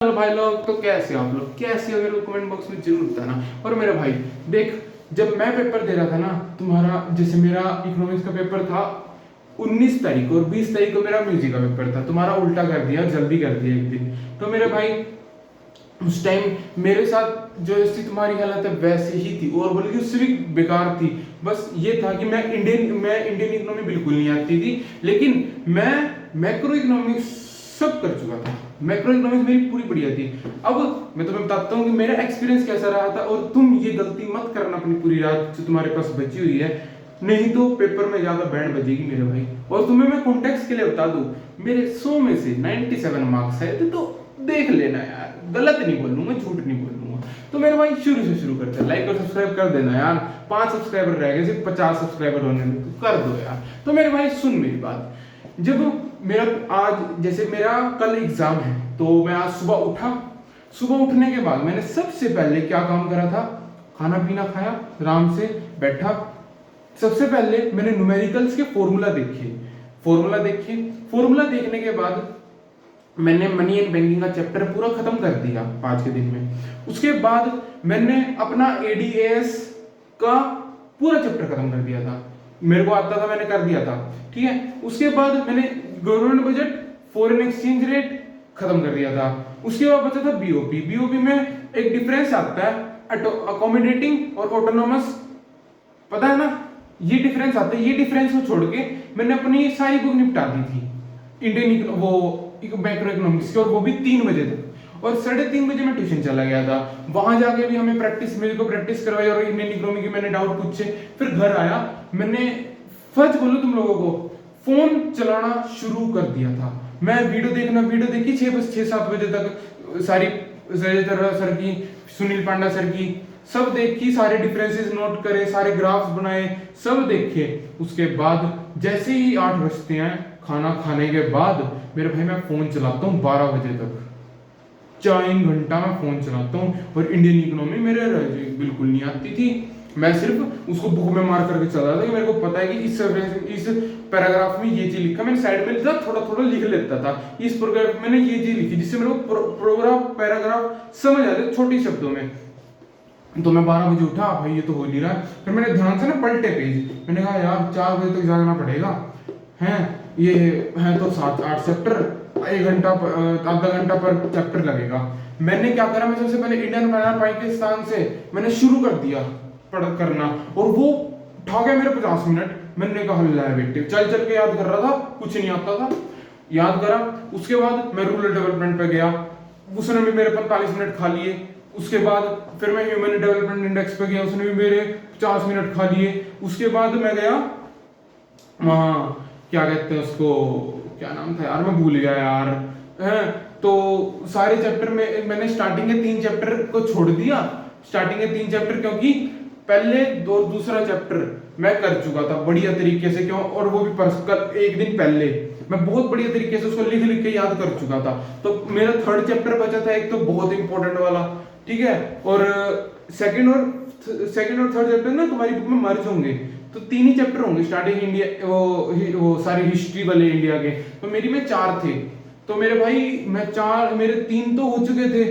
Hello भाई लोग, तो कैसे हो आप लोग? कैसे हो मेरे को कमेंट बॉक्स में जरूर बताना। और मेरे भाई देख, जब मैं पेपर दे रहा था ना तुम्हारा, जैसे मेरा इकोनॉमिक्स का पेपर था 19 तारीख को और 20 तारीख को मेरा म्यूजिक का पेपर था। तुम्हारा उल्टा कर दिया, जल्दी कर दिया एक दिन। तो मेरे भाई उस टाइम मेरे साथ जो ऐसी तुम्हारी हालत है वैसे ही थी, और बल्कि उससे भी बेकार थी। बस ये था कि मैं इंडियन इकोनॉमी बिल्कुल नहीं आती थी, लेकिन मैं मैक्रो इकोनॉमिक्स सब कर चुका था। मैक्रो इकोनॉमिक्स मेरी पूरी बढ़िया थी। अब मैं तुम्हें बताता हूँ कि मेरा एक्सपीरियंस कैसा रहा था, और तुम ये गलती मत करना अपनी पूरी रात जो तुम्हारे पास बची हुई है, नहीं तो पेपर में ज्यादा बैंड बजेगी मेरे भाई। और तुम्हें मैं कॉन्टेक्स्ट के लिए बता दूं, मेरे 100 में से 97 मार्क्स है, तो देख लेना यार, गलत नहीं बोलूंगा, झूठ नहीं बोलूंगा। तो मेरे भाई शुरू से शुरू करते हैं, लाइक और सब्सक्राइब कर देना यार। 5 सब्सक्राइबर रह गए, सिर्फ 50 सब्सक्राइबर होने में, तो कर दो यार। तो मेरे भाई सुन मेरी बात, जब मेरा आज जैसे मेरा कल एग्जाम है, तो मैं आज सुबह उठा। सुबह उठने के बाद मैंने सबसे पहले क्या काम करा था, खाना पीना खाया, आराम से बैठा। सबसे पहले मैंने न्यूमेरिकल्स के फॉर्मूला देखे। फॉर्मूला देखने के बाद मैंने मनी एंड बैंकिंग का चैप्टर पूरा खत्म कर दिया आज के दिन में। उसके बाद मैंने अपना एडीएस का पूरा चैप्टर खत्म कर दिया था। मेरे को आता था, मैंने कर दिया था, ठीक है। उसके बाद मैंने government budget, foreign exchange rate खत्म कर दिया था। उसके बाद बचा था बीओपी में एक डिफरेंस आता है अकोमोडेटिंग और ऑटोनोमस, पता है ना, ये डिफरेंस आता है। ये डिफरेंस को छोड़ के मैंने अपनी सारी बुक निपटा दी थी इंडियन वो मैक्रो इकोनॉमिक्स की, और वो भी 3 बजे तक। और 3:30 बजे मैं ट्यूशन चला गया था। वहां जाके भी हमें मेरे को प्रैक्टिस करवाई और इंडियन इकोनॉमी की मैंने डाउट पूछे। फिर घर आया, मैंने सच बोलूं तुम लोगों को, फोन चलाना शुरू कर दिया था। मैं वीडियो देखी 6-7 बजे तक, सारी सर की, सुनील पांडा सर की, सब देखी, सारे डिफरेंसेस नोट करे, सारे ग्राफ्स बनाए, सब देखे। उसके बाद जैसे ही 8 बजते हैं, खाना खाने के बाद मेरे भाई मैं फोन चलाता हूँ 12 बजे तक। 4 घंटा मैं फोन चलाता हूँ, और इंडियन इकोनॉमी मेरे बिल्कुल नहीं आती थी। मैं सिर्फ उसको बुक में मार करके चला था कि मेरे को पता है कि इस पैराग्राफ में ये चीज लिखा। मैंने साइड में थोड़ा थोड़ा लिख लेता था, इस पैराग्राफ मैंने ये चीज लिखी, जिससे मेरे को पूरा पैराग्राफ समझ आ जाए छोटे शब्दों में। तो मैं 12 बजे उठा, भाई ये तो हो नहीं रहा। फिर मैंने ध्यान से ना पलटे पेज, मैंने कहा यार 4 बजे तक जागना पड़ेगा, हैं ये है तो 7-8 चैप्टर, 1 घंटा आधा घंटा पर चैप्टर लगेगा। मैंने क्या करा, मैं सबसे पहले इंडियन पाकिस्तान से मैंने शुरू कर दिया पढ़ करना, और वो उठा गया मेरे 50 मिनट। मैंने कहा ला बेटे, चल चल के याद कर रहा था, कुछ नहीं आता था, याद करा। उसके बाद मैं रूरल डेवलपमेंट पे गया, उसने भी मेरे 45 मिनट खा लिए। उसके बाद फिर मैं ह्यूमन डेवलपमेंट इंडेक्स पे गया, उसने भी मेरे 50 मिनट खा लिए। उसके बाद मैं गया वहाँ, क्या कहते हैं उसको, क्या नाम था यार, मैं भूल गया यार, है। तो सारे चैप्टर में मैंने स्टार्टिंग के 3 चैप्टर को छोड़ दिया, स्टार्टिंग के 3 चैप्टर, क्योंकि पहले दूसरा चैप्टर मैं कर चुका था बढ़िया तरीके से, क्यों, और वो भी कल 1 दिन पहले मैं बहुत बढ़िया तरीके से उसको लिख लिख के याद कर चुका था। तो मेरा 3rd चैप्टर बचा था, एक तो बहुत इंपॉर्टेंट वाला, ठीक है। और सेकंड और 3rd चैप्टर ना तुम्हारी बुक में मर्ज होंगे, तो 3 ही चैप्टर होंगे स्टार्टिंग इंडिया, वो सारी हिस्ट्री वाले इंडिया के। तो मेरी में 4 थे, तो मेरे भाई मेरे 3 तो हो चुके थे,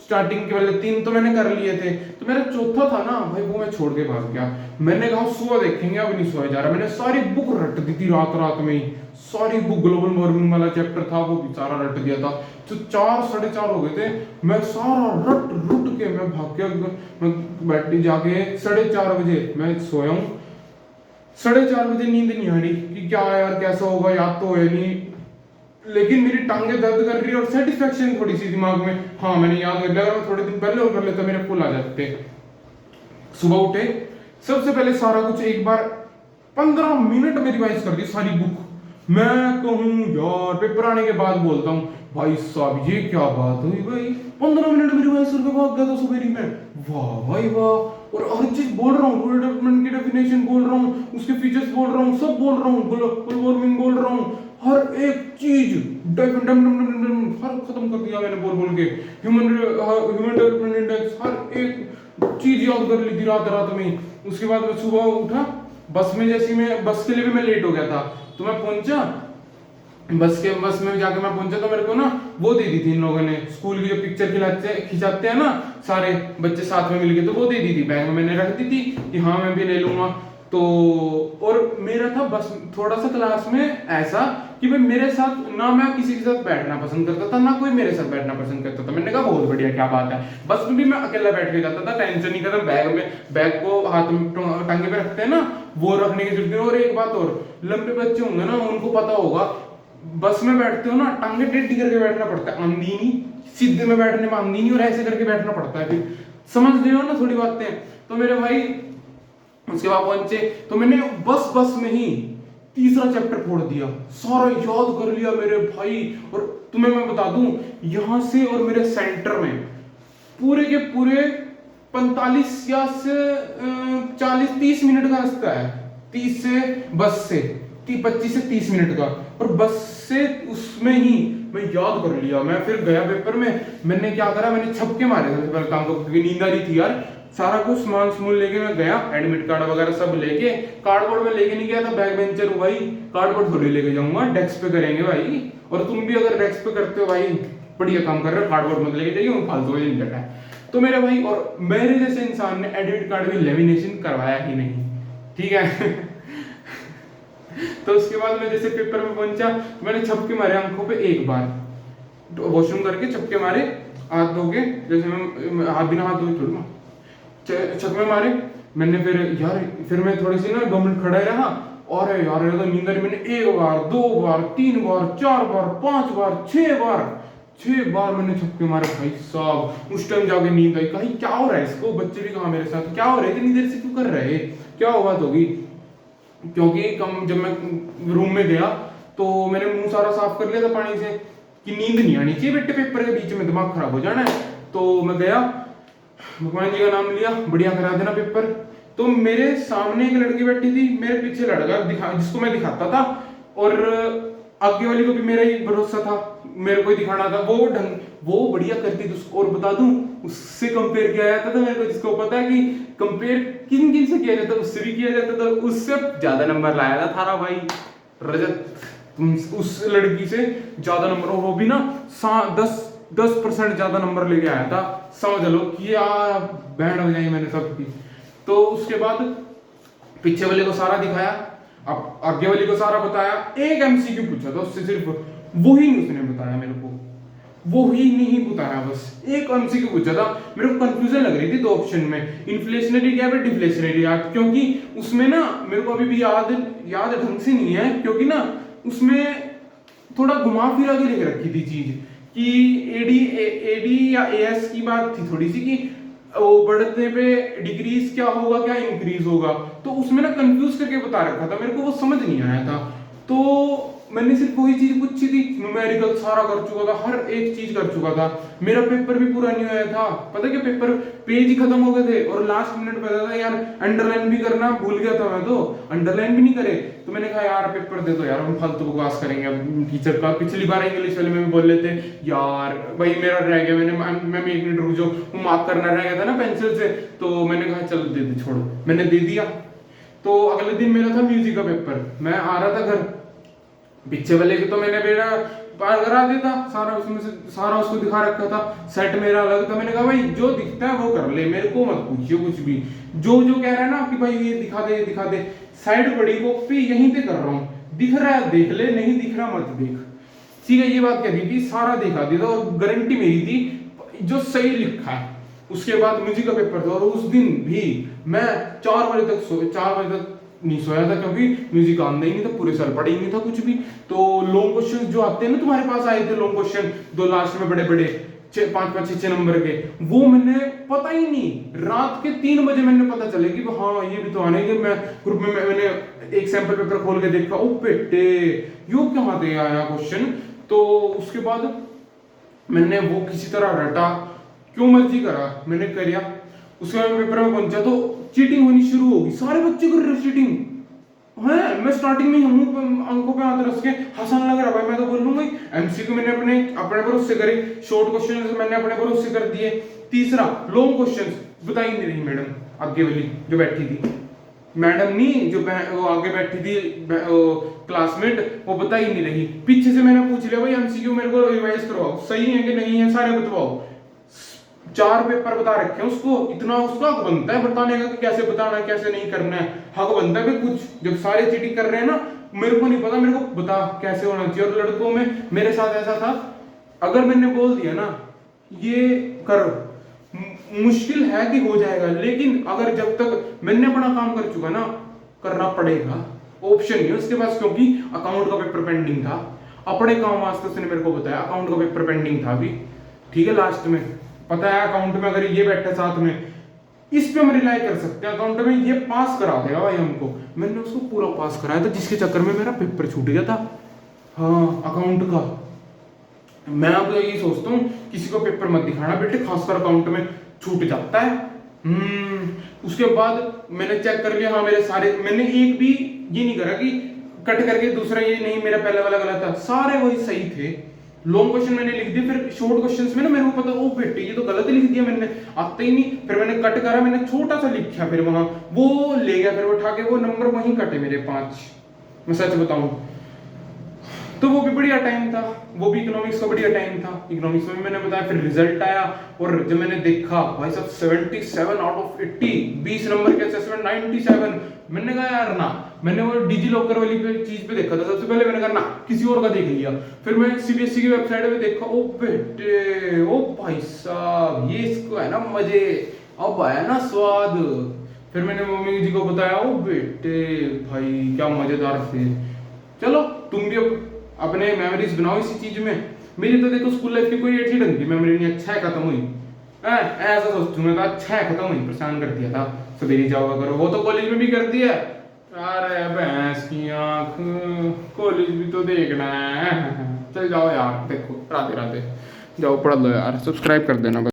स्टार्टिंग के वाले 3 तो मैंने कर लिए थे। तो मेरा चौथा था ना भाई, वो मैं छोड़ के भाग गया। मैंने कहा सुबह देखेंगे, अब नहीं सोया जा रहा। मैंने सारी बुक रट दी थी रात में ही, सारी बुक, ग्लोबल वार्मिंग वाला चैप्टर था वो भी सारा रट दिया था। तो 4-4:30 हो गए थे, मैं सारा रुट के मैं भाग गया। मैं बैठ जाके 4:30 बजे मैं सोया हूँ। 4:30 बजे नींद नहीं आ रही कि क्या यार कैसा होगा, याद तो है नहीं, लेकिन मेरी टांगे दर्द कर रही है और सेटिस्फेक्शन थोड़ी सी दिमाग में, हाँ मैंने याद कर लिया, अगर मैं थोड़े दिन पहले और कर लेता मेरे फुल आ जाते। सुबह उठे, सबसे पहले सारा कुछ एक बार 15 मिनट में रिवाइज कर दी सारी बुक। मैं कहूँ यार, पेपर आने के बाद बोलता हूँ भाई साहब ये क्या बात हुई भाई, 15 मिनट में रिवाइज करके भाग गया था सुबह में, वाह भाई वाह। और हर चीज बोल रहा हूँ, रूरल डेवलपमेंट की डेफिनेशन बोल रहा हूँ, उसके फीचर्स बोल रहा हूँ, सब बोल रहा हूँ, ग्लोबल वार्मिंग बोल रहा हूँ, हर एक चीज हर खत्म कर दिया मैंने बोल के। ह्यूमन डेवलपमेंट इंडेक्स, हर एक चीज याद कर ली थी रात में। उसके बाद मैं सुबह उठा, बस में, जैसी मैं बस के लिए भी मैं लेट हो गया था, तो मैं पहुंचा बस में जाके मैं पहुंचा तो मेरे को ना वो दे दी थी इन लोगों ने, स्कूल की जो पिक्चर खिंचाते हैं ना सारे बच्चे साथ में मिलके, तो वो दे दी थी, बैग में मैंने रख दी थी कि हाँ मैं भी ले लूंगा। तो और मेरा था बस थोड़ा सा क्लास में ऐसा कि भाई मेरे साथ ना मैं किसी के साथ बैठना पसंद करता था, ना कोई मेरे साथ बैठना पसंद करता था। मैंने कहा बहुत बढ़िया, क्या बात है, बस में भी मैं अकेला बैठ के जाता था, टेंशन नहीं खत्म, बैग को हाथ में टांगे पे रखते हैं ना, वो रखने की जरूरत नहीं। और एक बात और, लंबे बच्चे होंगे ना उनको पता होगा, बस में बैठते हो ना टांगे टेढ़ी करके बैठना पड़ता है, आमदी नहीं, सीधे में बैठने में आमदी नहीं, और ऐसे करके बैठना पड़ता है, फिर समझ रहे हो ना थोड़ी बातें। तो मेरे भाई उसके बाद पहुंचे तो मैंने बस में ही तीसरा चैप्टर फोड़ दिया, सारा याद कर लिया मेरे भाई। और तुम्हें मैं बता दूं, यहां से और मेरे सेंटर में पूरे के पूरे 45 या से 40-30 मिनट का रास्ता है, 30 से बस से 25 से 30 मिनट का, और बस से उसमें ही मैं याद कर लिया। मैं फिर गया पेपर में, मैंने क्या करा, मैंने छपके मारे सबसे पहले काम को, क्योंकि नींद आ रही थी यार। सारा कुछ सामान लेके मैं गया, एडमिट कार्ड वगैरह सब लेके, कार्डबोर्ड में लेके नहीं गया था, बैक बेंचर हूँ भाई, कार्डबोर्ड थोड़ी लेके जाऊंगा, डेस्क पे करेंगे भाई। और तुम भी अगर डेस्क पे करते हो भाई, बढ़िया काम कर रहे हो, कार्डबोर्ड मत लेके जाइए, फालतू का झंझट है। तो मेरे भाई और मेरे जैसे इंसान ने एडमिट कार्ड भी लेमिनेशन करवाया ही नहीं, ठीक है। तो उसके बाद मैं जैसे पेपर में पहुंचा, मैंने छपके मारे आंखों पे एक बार, वॉशरूम करके छपके मारे, हाथ धो के, जैसे मैं हाथ बिना हाथ धोए थोड़ी छक्के मारे मैंने। फिर मैं थोड़ी सी ना 2 मिनट खड़ा ही रहा, और यार तो नींद आई, मैंने 1 बार 2 बार 3 बार 4 बार 5 बार 6 बार मैंने छक्के मारे भाई साहब। उस टाइम जाके नींद आई, कहीं क्या हो रहा है इसको, बच्चे भी कहा मेरे साथ, क्या हो रहा है इतनी देर से क्यों कर रहे, क्या बात होगी। क्योंकि जब मैं रूम में गया तो मैंने मुंह सारा साफ कर लिया था पानी से, कि नींद नहीं आनी चाहिए बेटे, पेपर के बीच में दिमाग खराब हो जाना है। तो मैं गया, भगवान जी का नाम लिया, बढ़िया करा देना पेपर। तो मेरे सामने एक लड़की बैठी थी, मेरे पीछे लड़का जिसको मैं दिखाता था, और आगे वाली को भी मेरा ही भरोसा था, मेरे को ही दिखाना था। वो बढ़िया करती थी, और बता दूं उससे कंपेयर किया जाता था मेरे को, जिसको पता है कि कंपेयर किन किन से किया जाता है, उससे भी किया जाता था, उससे ज्यादा नंबर लाया था थारा भाई रजत, तुम उस लड़की से ज्यादा नंबर, और वो भी ना 10% ज्यादा नंबर लेके आया था, समझ लो कि यार बैंड हो जाएगी मैंने सबकी। तो उसके बाद पीछे वाले को सारा दिखाया, अब आगे वाली को सारा बताया, एक एमसीक्यू पूछा था उससे, सिर्फ वही उसने बताया मेरे को, वो ही नहीं बताया, बस एक एमसीक्यू पूछा था। मेरे को कंफ्यूजन लग रही थी 2 ऑप्शन में, इन्फ्लेशनरी गैप या डिफ्लेशनरी गैप, क्योंकि उसमें ना मेरे को अभी भी याद ढंग से नहीं है, क्योंकि ना उसमें थोड़ा घुमा फिरा के लिख रखी थी चीज, कि एडी या एएस की बात थी थोड़ी सी, कि वो बढ़ने पे डिक्रीज क्या होगा क्या इंक्रीज होगा, तो उसमें ना कंफ्यूज करके बता रखा था, मेरे को वो समझ नहीं आया था। तो मैंने सिर्फ वही चीज पूछी थी, न्यूमेरिकल सारा कर चुका था, हर एक चीज कर चुका था, मेरा पेपर भी पूरा नहीं हुआ था। पता क्या, पेपर पेज ही खत्म हो गए थे, और लास्ट मिनट पे था यार अंडरलाइन भी करना भूल गया था मैं, तो अंडरलाइन भी नहीं करे। तो मैंने कहा यार पेपर दे दो यार, हम फालतू बकवास करेंगे अब टीचर का। पिछली बार इंग्लिश वाले में भी बोल लेते यार भाई मेरा रह गया, मैम 1 मिनट रुक जाओ, वो मार्क करना रह गया था ना पेंसिल से, तो मैंने कहा चलो दे दे, छोड़ो, मैंने दे दिया। तो अगले दिन मेरा था म्यूजिक का पेपर, मैं आ रहा था घर, पीछे वाले को तो मैंने मेरा पार करा दिया था सारा, उसमें से सारा उसको दिखा रखा था, सेट मेरा अलग था। मैंने कहा भाई जो दिखता है वो कर ले, मेरे को मत पूछिए कुछ भी, जो कह रहा है ना कि भाई ये दिखा दे, साइड बड़ी कॉपी यहीं पे कर रहा हूँ, दिख रहा है देख ले, नहीं दिख रहा मत देख, ठीक है, ये बात कह दी थी, सारा दिखा दिया था, और गारंटी मेरी थी जो सही लिखा है। उसके बाद म्यूजिक का पेपर था, और उस दिन भी मैं 4 बजे तक नहीं सोया था, क्योंकि म्यूजिक आंदा ही नहीं था, पूरे साल पढ़ा ही नहीं था कुछ भी। तो लॉन्ग क्वेश्चन जो आते हैं ना, तुम्हारे पास आए थे लॉन्ग क्वेश्चन 2 लास्ट में बड़े बड़े 5-5 6 नंबर के, वो मैंने पता ही नहीं, रात के 3 बजे मैंने पता चले कि हाँ ये भी तो आने के। मैं ग्रुप में मैंने एक सैंपल पेपर खोल के देखा, ओ बेटे यो कहाँ से आया क्वेश्चन। तो उसके बाद मैंने वो किसी तरह रटा, क्यों मर्जी करा मैंने करिया। उसके बाद पेपर में पहुंचा तो चीटिंग होनी शुरू होगी, सारे बच्चे कर रहे चीटिंग है। मैं स्टार्टिंग में मुंह आंखों पे हाथ रख के हंसने लग रहा भाई, मैं तो बोल लूंगा एमसीक्यू मैंने अपने भरोसे करे, शॉर्ट क्वेश्चन मैंने अपने भरोसे कर दिए। तीसरा लॉन्ग क्वेश्चन बता ही नहीं रही मैडम आगे वाली जो बैठी थी, मैडम नहीं जो वो आगे बैठी थी वो क्लासमेट, वो बता ही नहीं रही। पीछे से मैंने पूछ लिया, भाई एमसीक्यू मेरे को रिवाइज करवाओ, सही है कि नहीं है सारे बतवाओ। 4 पेपर बता रखे हैं उसको, इतना उसका हक बनता है बताने का कि कैसे बताना है कैसे नहीं करना है। हक बनता है कुछ, जब सारे चीटिंग कर रहे हैं ना, मेरे को नहीं पता, मेरे को बता कैसे होना चाहिए। और लड़कों में मेरे साथ ऐसा था, अगर मैंने बोल दिया ना ये करो, मुश्किल है कि हो जाएगा, लेकिन अगर जब तक मैंने अपना काम कर चुका ना, करना पड़ेगा, ऑप्शन नहीं उसके पास। क्योंकि अकाउंट का पेपर पेंडिंग था, अपने काम वास्ते उसने मेरे को बताया अकाउंट का पेपर पेंडिंग था अभी, ठीक है। लास्ट में पता है अकाउंट में अगर ये बैठे साथ में, इस पे हम रिलाई कर सकते हैं, अकाउंट में ये पास करा देगा भाई हमको। मैंने उसको पूरा पास कराया था, जिसके चक्कर में मेरा पेपर छूट गया था, हाँ अकाउंट का। मैं अब यही सोचता हूँ किसी को पेपर मत दिखाना बेटे, खासकर अकाउंट में छूट जाता है। उसके बाद मैंने चेक कर लिया, हाँ मेरे सारे, मैंने एक भी ये नहीं करा कि कट करके दूसरा ये नहीं मेरा पहले वाला गलत था, सारे वही सही थे। लॉन्ग क्वेश्चन मैंने लिख दिए, फिर शॉर्ट क्वेश्चंस में ना मेरे को पता, ओ बेटे ये तो गलत लिख दिया मैंने, आता ही नहीं। फिर मैंने कट करा, मैंने छोटा सा लिखा, फिर वहां वो ले गया, फिर उठा के वो नंबर वहीं कटे मेरे 5। मैं सच बताऊं तो वो भी बढ़िया टाइम था, वो भी इकोनॉमिक्स का बढ़िया टाइम था। इकोनॉमिक्स में मैंने बताया, फिर रिजल्ट आया, और जब मैंने देखा भाई साहब 77 आउट ऑफ 80, 20 नंबर के असेसमेंट 97। मैंने कहा यार ना, मैंने वो डिजी लॉकर वाली चीज पे देखा था सबसे पहले, मैंने कहा ना किसी और का देख लिया। फिर मैं सीबीएसई की वेबसाइट पे देखा, ओ बेटे ओ भाई साहब ये इसको है ना मजे, अब आया ना स्वाद। फिर मैंने मम्मी जी को बताया, ओ बेटे भाई क्या मजेदार थे। चलो तुम भी अपने मेमोरीज बनाओ इसी चीज में। मेरी तो देखो स्कूल लाइफ की कोई अच्छी ढंग की मेमोरी नहीं, अच्छा है खत्म हुई, ऐसा सोचूं मैं, अच्छा है खत्म हुई, परेशान कर दिया था सवेरे जाओगा करो, वो तो कॉलेज में भी कर दिया। अरे भैंस की आंख, कॉलेज भी तो देखना है। चल जाओ यार, देखो राधे राधे, जाओ पढ़ लो यार, सब्सक्राइब कर देना।